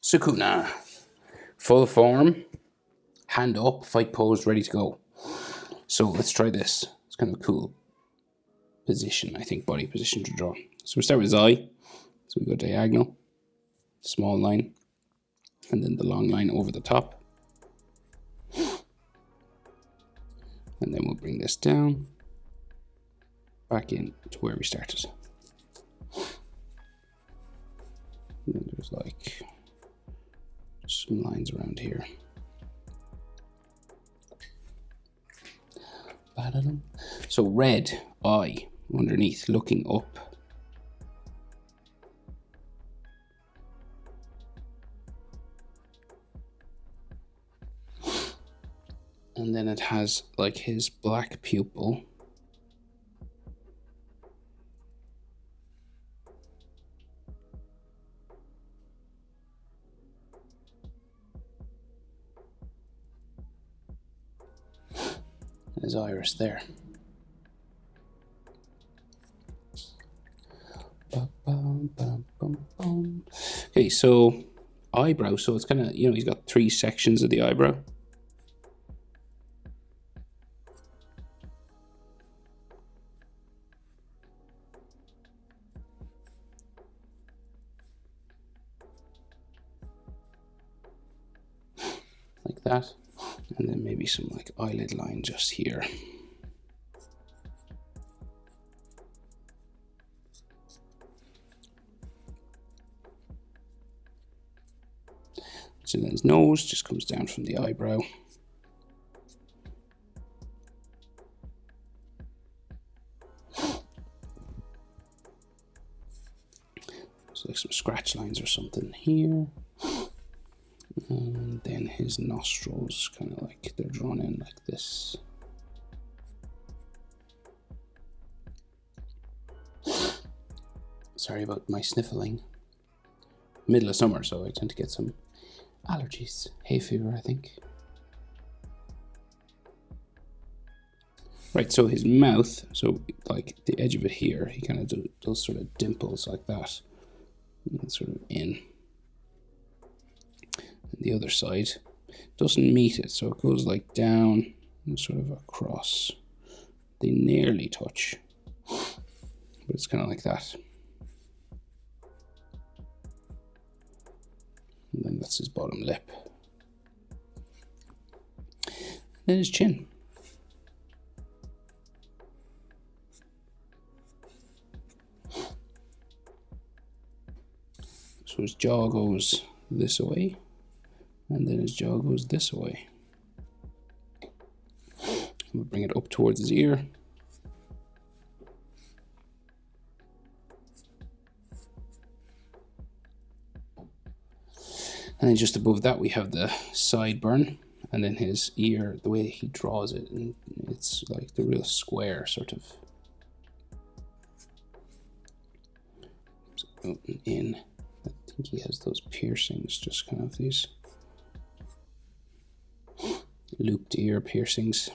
Sukuna. Full form, hand up, fight pose, ready to go. So let's try this. It's kind of a cool position, I think, body position to draw. So we start with his eye. So we go diagonal, small line, and then the long line over the top. And then we'll bring this down, back in to where we started. And then there's like some lines around here. So red eye underneath, looking up. And then it has like his black pupil. And his iris there. Okay, so eyebrow. So it's kind of, you know, he's got 3 sections of the eyebrow. Like that. And then maybe some like eyelid line just here. So then his nose just comes down from the eyebrow. So like some scratch lines or something here. And then his nostrils kind of like they're drawn in like this. Sorry about my sniffling. Middle of summer, so I tend to get some allergies. Hay fever, I think. Right, so his mouth, so like the edge of it here, he kind of does sort of dimples like that. And sort of in. And the other side doesn't meet it, so it goes like down and sort of across. They nearly touch, but it's kind of like that. And then that's his bottom lip. And then his chin. So his jaw goes this way, and then his jaw goes this way. We'll bring it up towards his ear. And then just above that we have the sideburn, and then his ear, the way he draws it, and it's like the real square sort of. So in, I think he has those piercings, just kind of these looped ear piercings.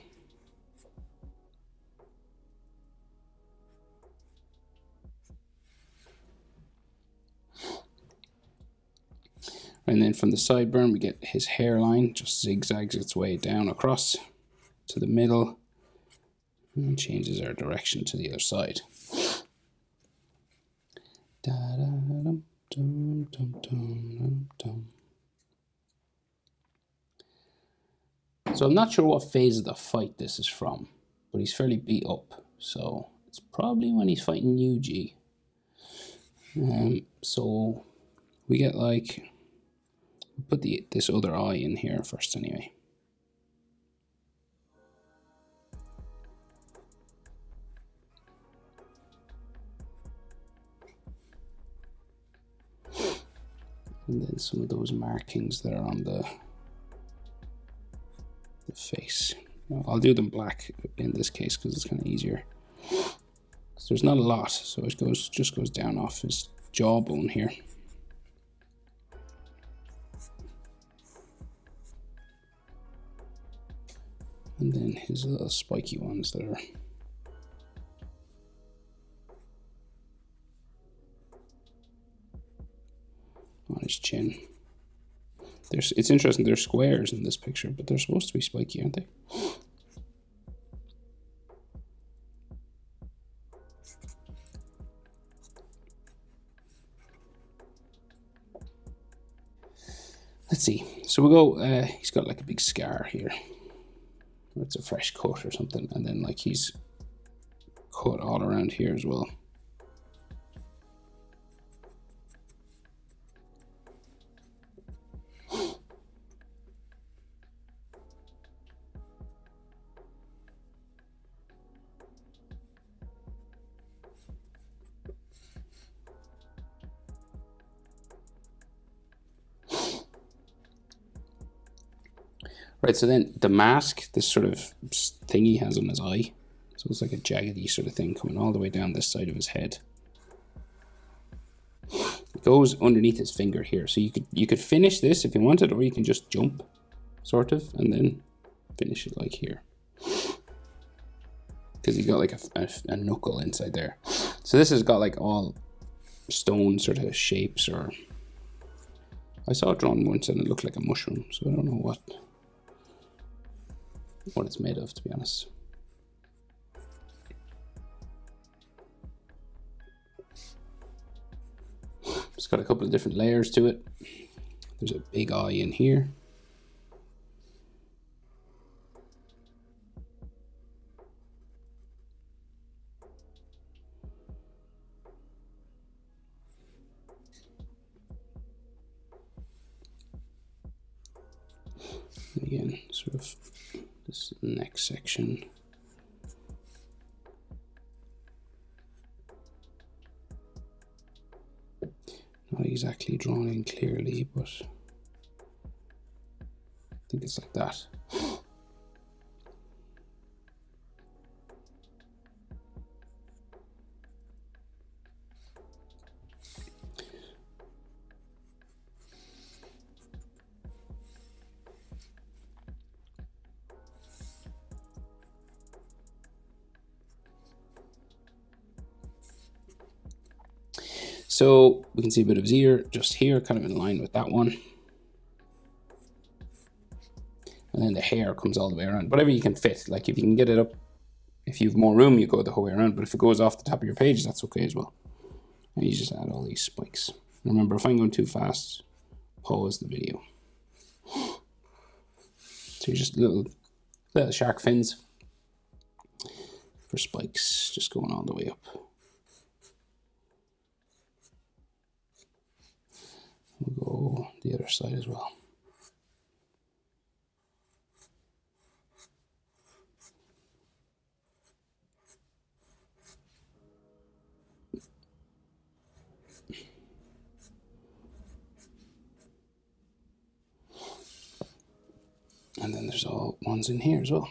And then from the sideburn, we get his hairline, just zigzags its way down across to the middle and changes our direction to the other side. So I'm not sure what phase of the fight this is from, but he's fairly beat up. So it's probably when he's fighting Yuji. So we get like, put this other eye in here first anyway. And then some of those markings that are on the face. I'll do them black in this case because it's kind of easier. So there's not a lot, so it just goes down off his jawbone here. And then his little spiky ones that are on his chin. It's interesting, they're squares in this picture, but they're supposed to be spiky, aren't they? Let's see. So we'll go, he's got like a big scar here. It's a fresh cut or something. And then like he's cut all around here as well. Right, so then the mask, this sort of thing he has on his eye. So it's like a jaggedy sort of thing coming all the way down this side of his head. It goes underneath his finger here. So you could finish this if you wanted, or you can just jump, sort of, and then finish it like here. Because you got like a knuckle inside there. So this has got like all stone sort of shapes, or I saw it drawn once and it looked like a mushroom, so I don't know what it's made of, to be honest. It's got a couple of different layers to it. There's a big eye in here. And again, sort of this next section. Not exactly drawn in clearly, but I think it's like that. So we can see a bit of his ear just here, kind of in line with that one. And then the hair comes all the way around. Whatever you can fit, like if you can get it up, if you have more room, you go the whole way around. But if it goes off the top of your page, that's okay as well. And you just add all these spikes. Remember, if I'm going too fast, pause the video. So you're just little shark fins for spikes, just going all the way up. We'll go the other side as well. And then there's all ones in here as well.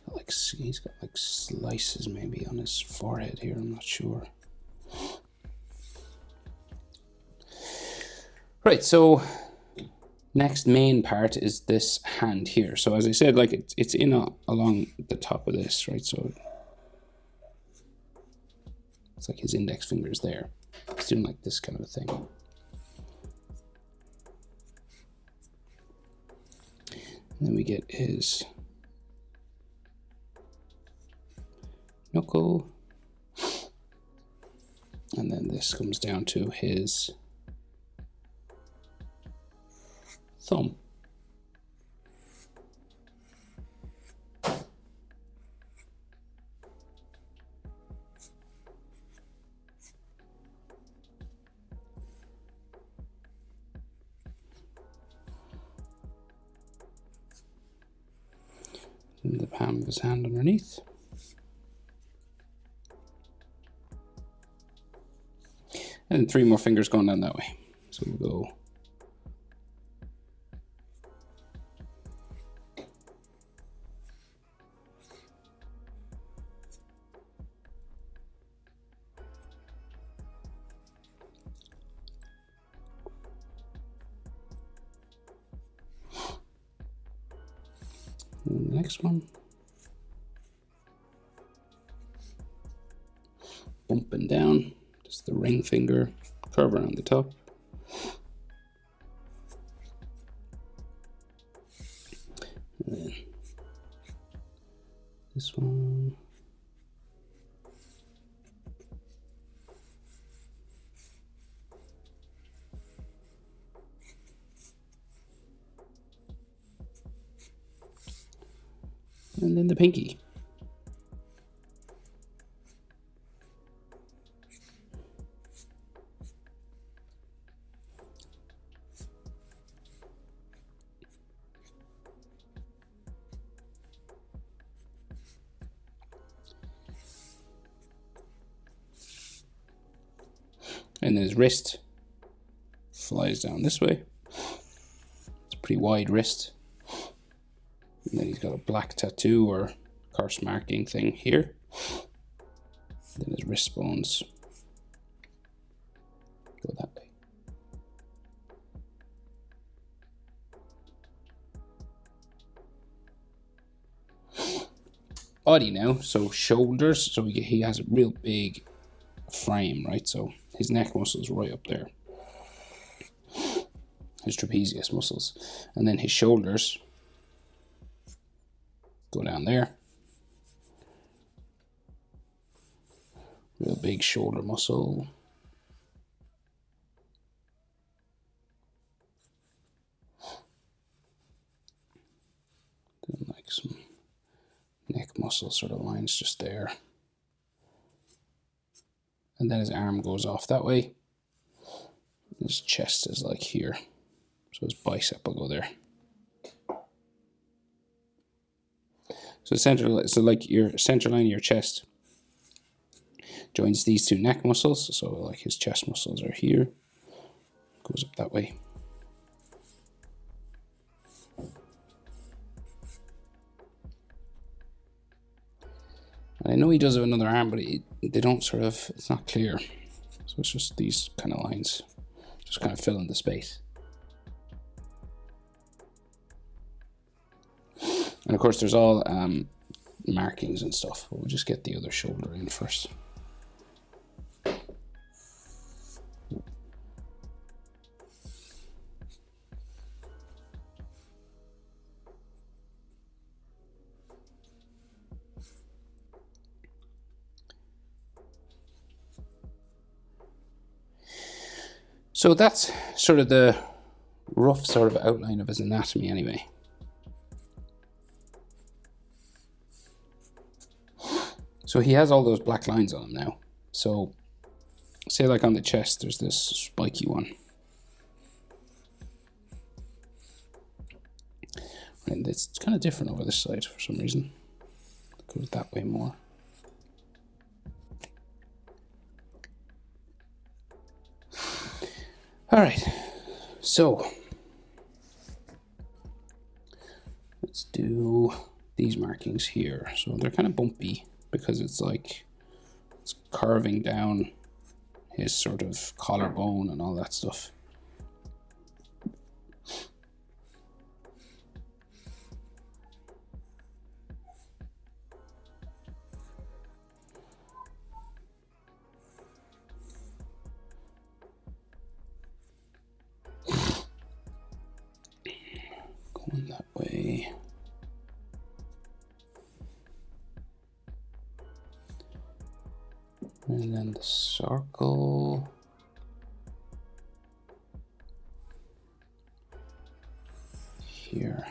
Like he's got like slices maybe on his forehead here, I'm not sure. Right, so next main part is this hand here. So as I said, like it's in along the top of this, right? So it's like his index finger's there. He's doing like this kind of a thing. And then we get his knuckle. And then this comes down to his thumb. And the palm of his hand underneath. And then 3 more fingers going down that way. So we'll go And the next one. Bumping down, just the ring finger, curve around the top. And then this one. And then the pinky. And then his wrist flies down this way. It's a pretty wide wrist. And then he's got a black tattoo or curse marking thing here. Then his wrist bones go that way. Body now, so shoulders. So he has a real big frame, right? So his neck muscles right up there. His trapezius muscles. And then his shoulders go down there. Real big shoulder muscle. Then like some neck muscle sort of lines just there. And then his arm goes off that way. His chest is like here. So his bicep will go there. So like your center line of your chest joins these two neck muscles. So like his chest muscles are here. Goes up that way. And I know he does have another arm, but they don't sort of, it's not clear. So it's just these kind of lines, just kind of fill in the space. And of course there's all markings and stuff, but we'll just get the other shoulder in first. So that's sort of the rough sort of outline of his anatomy anyway. So he has all those black lines on him now. So say like on the chest, there's this spiky one. And it's kind of different over this side for some reason. It goes that way more. All right, so let's do these markings here. So they're kind of bumpy because it's like it's carving down his sort of collarbone and all that stuff. Going that way. And then the circle. Here.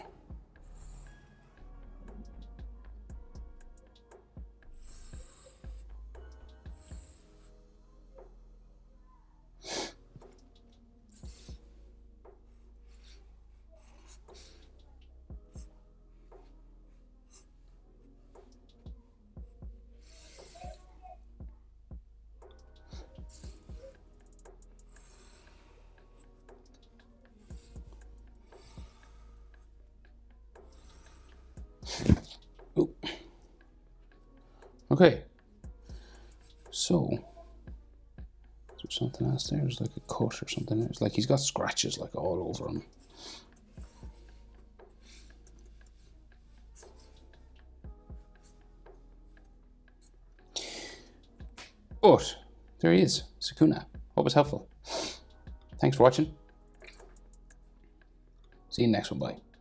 Oh. Okay. So, is there something else there? There's like a cut or something. It's like he's got scratches like all over him. But there he is, Sukuna. Hope it's helpful. Thanks for watching. See you in the next one. Bye.